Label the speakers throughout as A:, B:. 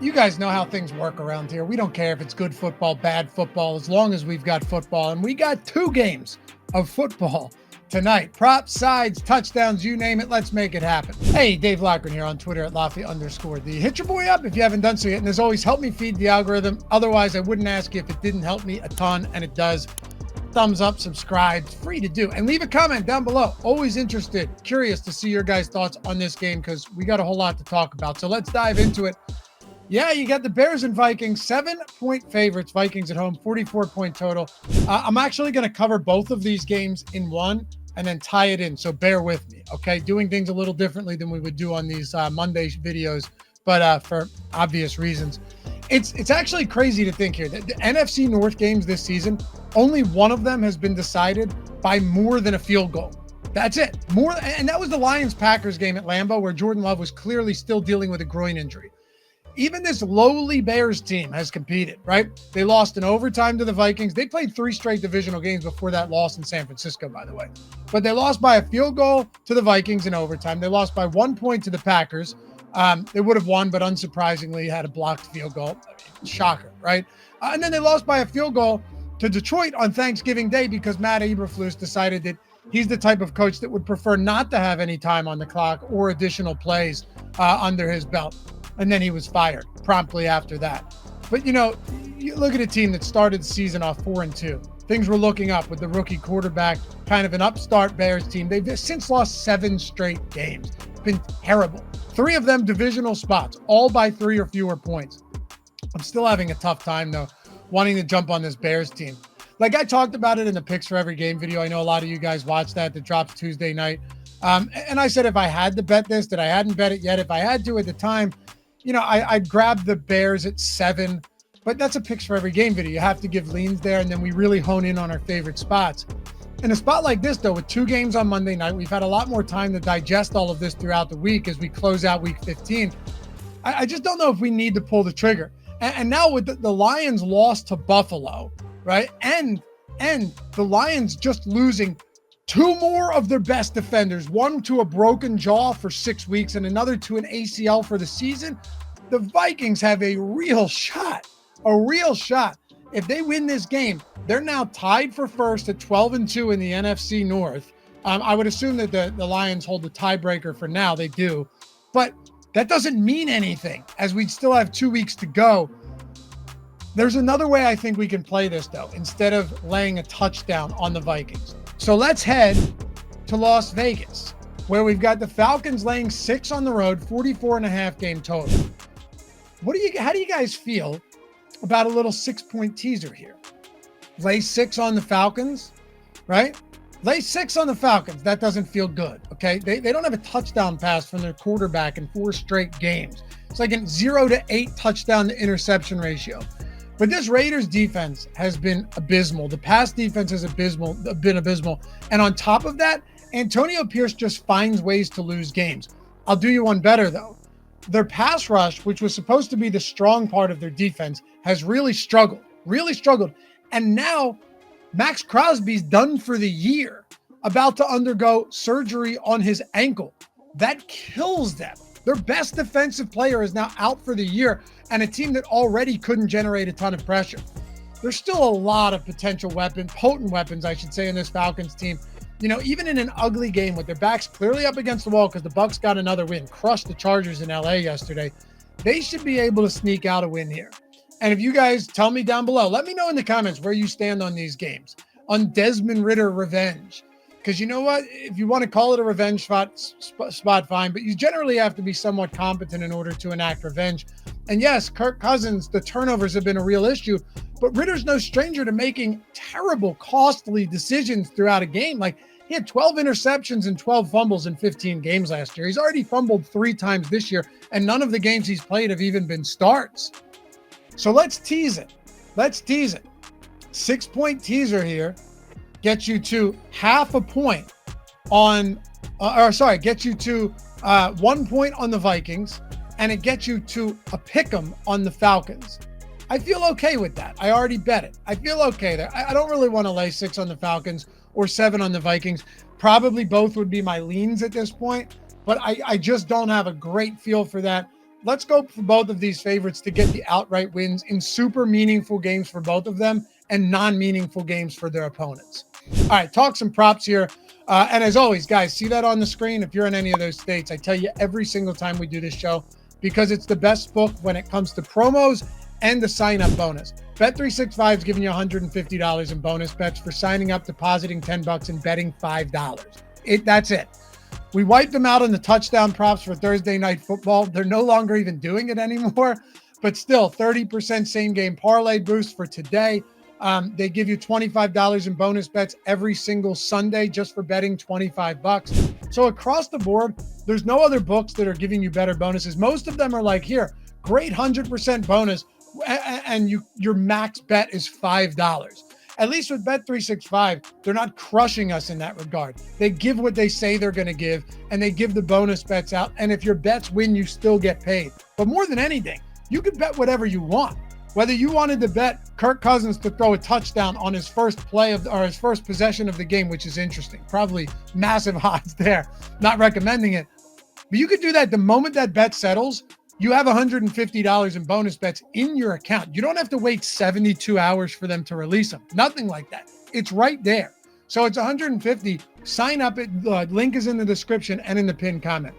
A: You guys know how things work around here. We don't care if it's good football, bad football, as long as we've got football. And we got 2 games of football tonight. Props, sides, touchdowns, you name it. Let's make it happen. Hey, Dave Loughy here on Twitter at Loughy_D. Hit your boy up if you haven't done so yet. And as always, help me feed the algorithm. Otherwise, I wouldn't ask you if it didn't help me a ton, and it does. Thumbs up, subscribe, free to do. And leave a comment down below. Always interested, curious to see your guys' thoughts on this game because we got a whole lot to talk about. So let's dive into it. Yeah, you got the Bears and Vikings, 7-point favorites. Vikings at home, 44-point total. I'm actually going to cover both of these games in one and then tie it in. So bear with me, okay? Doing things a little differently than we would do on these Monday videos, but for obvious reasons. It's actually crazy to think here that the NFC North games this season, only one of them has been decided by more than a field goal. That's it. And that was the Lions-Packers game at Lambeau where Jordan Love was clearly still dealing with a groin injury. Even this lowly Bears team has competed, right? They lost in overtime to the Vikings. They played 3 straight divisional games before that loss in San Francisco, by the way. But they lost by a field goal to the Vikings in overtime. They lost by 1 point to the Packers. They would have won, but unsurprisingly had a blocked field goal. I mean, shocker, right? And then they lost by a field goal to Detroit on Thanksgiving Day because Matt Eberflus decided that he's the type of coach that would prefer not to have any time on the clock or additional plays under his belt. And then he was fired promptly after that. But, you look at a team that started the season off 4-2. Things were looking up with the rookie quarterback, kind of an upstart Bears team. They've since lost 7 straight games. It's been terrible. 3 of them divisional spots, all by 3 or fewer points. I'm still having a tough time, though, wanting to jump on this Bears team. Like I talked about it in the Picks for Every Game video. I know a lot of you guys watched that drops Tuesday night. And I said if I had to bet this, that I hadn't bet it yet. If I had to at the time, I'd grab the Bears at 7, but that's a Picks for Every Game video. You have to give leans there, and then we really hone in on our favorite spots. In a spot like this, though, with 2 games on Monday night, we've had a lot more time to digest all of this throughout the week as we close out Week 15. I just don't know if we need to pull the trigger. And now with the Lions lost to Buffalo, right? And the Lions just losing 2 more of their best defenders, one to a broken jaw for 6 weeks and another to an ACL for the season. The Vikings have a real shot. If they win this game, they're now tied for first at 12-2 in the NFC North. I would assume that the Lions hold the tiebreaker for now. They do. But that doesn't mean anything as we still have 2 weeks to go. There's another way I think we can play this, though, instead of laying a touchdown on the Vikings. So let's head to Las Vegas, where we've got the Falcons laying 6 on the road, 44.5 game total. How do you guys feel about a little 6-point teaser here? Lay 6 on the Falcons, right? Lay 6 on the Falcons. That doesn't feel good, okay? They don't have a touchdown pass from their quarterback in 4 straight games. It's like a 0-8 touchdown to interception ratio. But this Raiders defense has been abysmal. The pass defense has been abysmal. And on top of that, Antonio Pierce just finds ways to lose games. I'll do you one better, though. Their pass rush, which was supposed to be the strong part of their defense, has really struggled. And now Max Crosby's done for the year, about to undergo surgery on his ankle. That kills them. Their best defensive player is now out for the year, and a team that already couldn't generate a ton of pressure. There's still a lot of potential potent weapons, I should say, in this Falcons team. Even in an ugly game with their backs clearly up against the wall because the Bucs got another win, crushed the Chargers in LA yesterday, they should be able to sneak out a win here. And if you guys tell me down below, let me know in the comments where you stand on these games, on Desmond Ridder revenge. Because you know what? If you want to call it a revenge spot, fine. But you generally have to be somewhat competent in order to enact revenge. And yes, Kirk Cousins, the turnovers have been a real issue. But Ridder's no stranger to making terrible, costly decisions throughout a game. Like, he had 12 interceptions and 12 fumbles in 15 games last year. He's already fumbled 3 times this year. And none of the games he's played have even been starts. So let's tease it. 6-point teaser here. Get you to half a point get you to 1 point on the Vikings, and it gets you to a pick'em on the Falcons. I feel okay with that. I already bet it. I feel okay there. I don't really want to lay 6 on the Falcons or 7 on the Vikings. Probably both would be my leans at this point, but I just don't have a great feel for that. let's go for both of these favorites to get the outright wins in super meaningful games for both of them and non-meaningful games for their opponents. All right, talk some props here. And as always, guys, see that on the screen? If you're in any of those states, I tell you every single time we do this show, because it's the best book when it comes to promos and the sign-up bonus. Bet365 is giving you $150 in bonus bets for signing up, depositing $10, and betting $5. That's it. We wiped them out on the touchdown props for Thursday Night Football. They're no longer even doing it anymore, but still 30% same-game parlay boost for today. They give you $25 in bonus bets every single Sunday just for betting $25. So across the board, there's no other books that are giving you better bonuses. Most of them are like, here, great 100% bonus, and your max bet is $5. At least with Bet365, they're not crushing us in that regard. They give what they say they're going to give, and they give the bonus bets out. And if your bets win, you still get paid. But more than anything, you can bet whatever you want. Whether you wanted to bet Kirk Cousins to throw a touchdown on his first play or his first possession of the game, which is interesting. Probably massive odds there. Not recommending it. But you could do that the moment that bet settles. You have $150 in bonus bets in your account. You don't have to wait 72 hours for them to release them. Nothing like that. It's right there. So it's $150. Sign up. Link is in the description and in the pinned comment.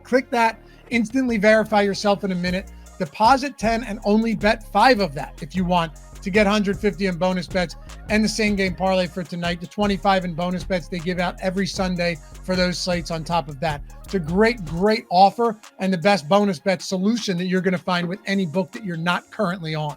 A: Click that. Instantly verify yourself in a minute. Deposit 10 and only bet 5 of that if you want to get 150 in bonus bets and the same game parlay for tonight. The 25 in bonus bets they give out every Sunday for those slates on top of that. It's a great, great offer and the best bonus bet solution that you're going to find with any book that you're not currently on.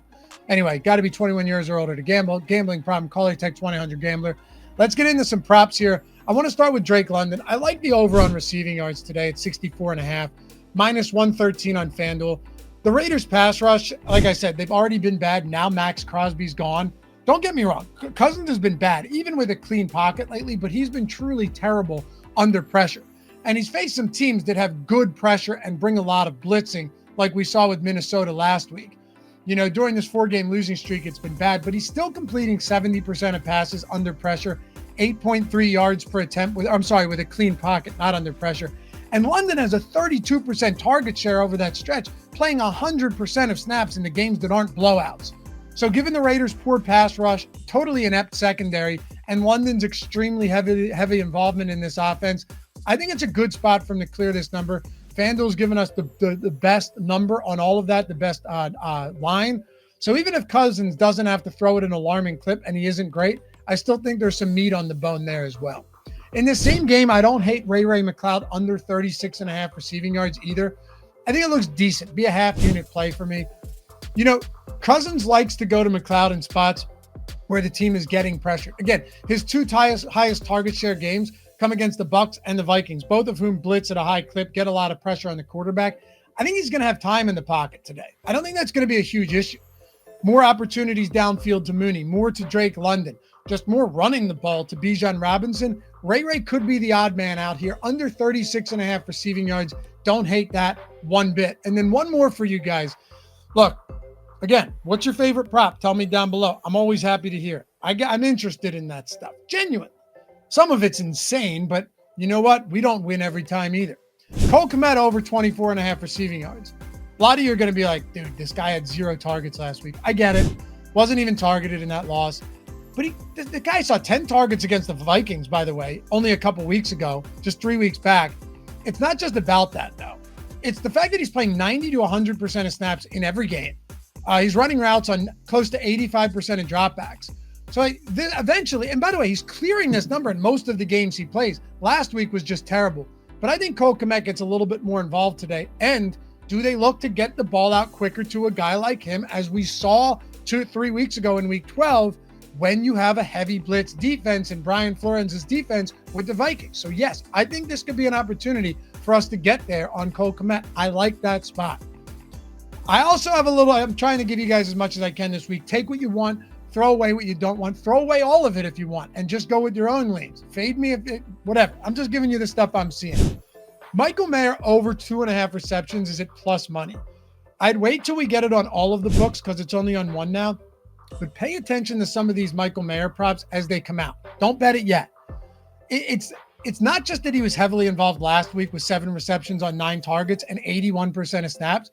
A: Anyway, got to be 21 years or older to gamble. Gambling problem, call or text 1-800-GAMBLER. Let's get into some props here. I want to start with Drake London. I like the over on receiving yards today at 64.5, minus 113 on FanDuel. The Raiders pass rush, like I said, they've already been bad. Now Max Crosby's gone. Don't get me wrong. Cousins has been bad, even with a clean pocket lately, but he's been truly terrible under pressure. And he's faced some teams that have good pressure and bring a lot of blitzing, like we saw with Minnesota last week. You know, during this 4-game losing streak, it's been bad, but he's still completing 70% of passes under pressure, 8.3 yards per attempt with a clean pocket, not under pressure. And London has a 32% target share over that stretch, playing 100% of snaps in the games that aren't blowouts. So given the Raiders' poor pass rush, totally inept secondary, and London's extremely heavy involvement in this offense, I think it's a good spot for him to clear this number. FanDuel's given us the best number on all of that, the best line. So even if Cousins doesn't have to throw at an alarming clip and he isn't great, I still think there's some meat on the bone there as well. In this same game, I don't hate Ray McCloud under 36.5 receiving yards either. I think it looks decent. Be a half-unit play for me. You know, Cousins likes to go to McCloud in spots where the team is getting pressured. Again, his two highest target share games come against the Bucs and the Vikings, both of whom blitz at a high clip, get a lot of pressure on the quarterback. I think he's going to have time in the pocket today. I don't think that's going to be a huge issue. More opportunities downfield to Mooney, more to Drake London, just more running the ball to Bijan Robinson. Ray could be the odd man out here, under 36.5 receiving yards. Don't hate that one bit. And then one more for you guys. Look, again, what's your favorite prop? Tell me down below. I'm always happy to hear. I'm interested in that stuff. Genuine. Some of it's insane, but you know what? We don't win every time either. Cole Kmet over 24.5 receiving yards. A lot of you are going to be like, dude, this guy had 0 targets last week. I get it. Wasn't even targeted in that loss. But the guy saw 10 targets against the Vikings, by the way, only a couple weeks ago, just 3 weeks back. It's not just about that, though. It's the fact that he's playing 90 to 100% of snaps in every game. He's running routes on close to 85% of dropbacks. So eventually, and by the way, he's clearing this number in most of the games he plays. Last week was just terrible. But I think Cole Kmet gets a little bit more involved today. And do they look to get the ball out quicker to a guy like him, as we saw 2-3 weeks ago in week 12, when you have a heavy blitz defense and Brian Florence's defense with the Vikings? So yes, I think this could be an opportunity for us to get there on Cole Kmet. I like that spot. I also have I'm trying to give you guys as much as I can this week. Take what you want, throw away what you don't want, throw away all of it if you want, and just go with your own leans. Fade me, whatever. I'm just giving you the stuff I'm seeing. Michael Mayer over 2.5 receptions is at plus money. I'd wait till we get it on all of the books because it's only on one now. But pay attention to some of these Michael Mayer props as they come out. Don't bet it yet. It's not just that he was heavily involved last week with 7 receptions on 9 targets and 81% of snaps.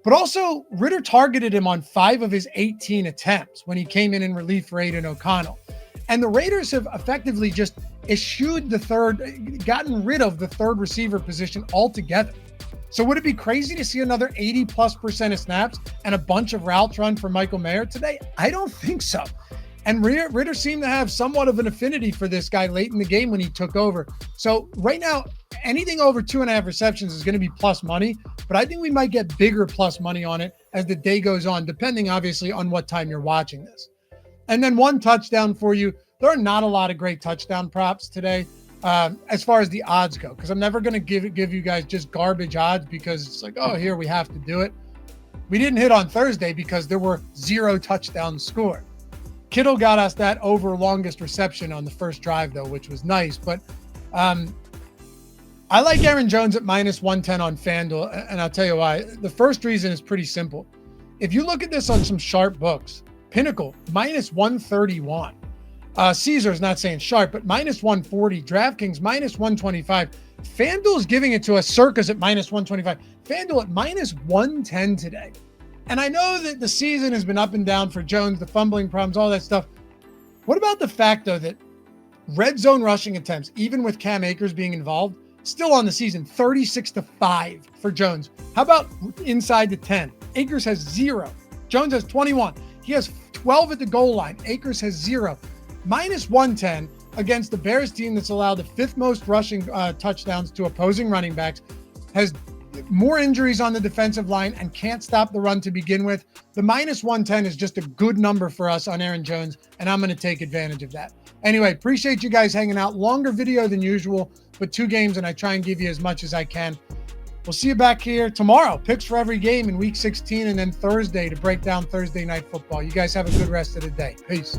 A: But also, Ritter targeted him on 5 of his 18 attempts when he came in relief for Aiden O'Connell. And the Raiders have effectively just gotten rid of the third receiver position altogether. So would it be crazy to see another 80+% of snaps and a bunch of routes run for Michael Mayer today? I don't think so. And Ritter seemed to have somewhat of an affinity for this guy late in the game when he took over. So right now, anything over 2.5 receptions is going to be plus money, but I think we might get bigger plus money on it as the day goes on, depending obviously on what time you're watching this. And then one touchdown for you. There are not a lot of great touchdown props today as far as the odds go, because I'm never going to give you guys just garbage odds because it's like, oh, here we have to do it. We didn't hit on Thursday because there were 0 touchdowns scored. Kittle got us that over longest reception on the first drive, though, which was nice. But I like Aaron Jones at -110 on FanDuel, and I'll tell you why. The first reason is pretty simple. If you look at this on some sharp books, Pinnacle, -131. Caesar's not saying sharp, but -140. DraftKings, -125. FanDuel's giving it to us. Circus at -125. FanDuel at -110 today. And I know that the season has been up and down for Jones, the fumbling problems, all that stuff. What about the fact, though, that red zone rushing attempts, even with Cam Akers being involved, still on the season, 36-5 for Jones. How about inside the 10? Akers has 0. Jones has 21. He has 12 at the goal line. Akers has 0. -110 against the Bears team that's allowed the 5th most rushing touchdowns to opposing running backs, has more injuries on the defensive line and can't stop the run to begin with. The -110 is just a good number for us on Aaron Jones, and I'm going to take advantage of that. Anyway, appreciate you guys hanging out. Longer video than usual, but 2 games, and I try and give you as much as I can. We'll see you back here tomorrow. Picks for every game in Week 16, and then Thursday to break down Thursday Night Football. You guys have a good rest of the day. Peace.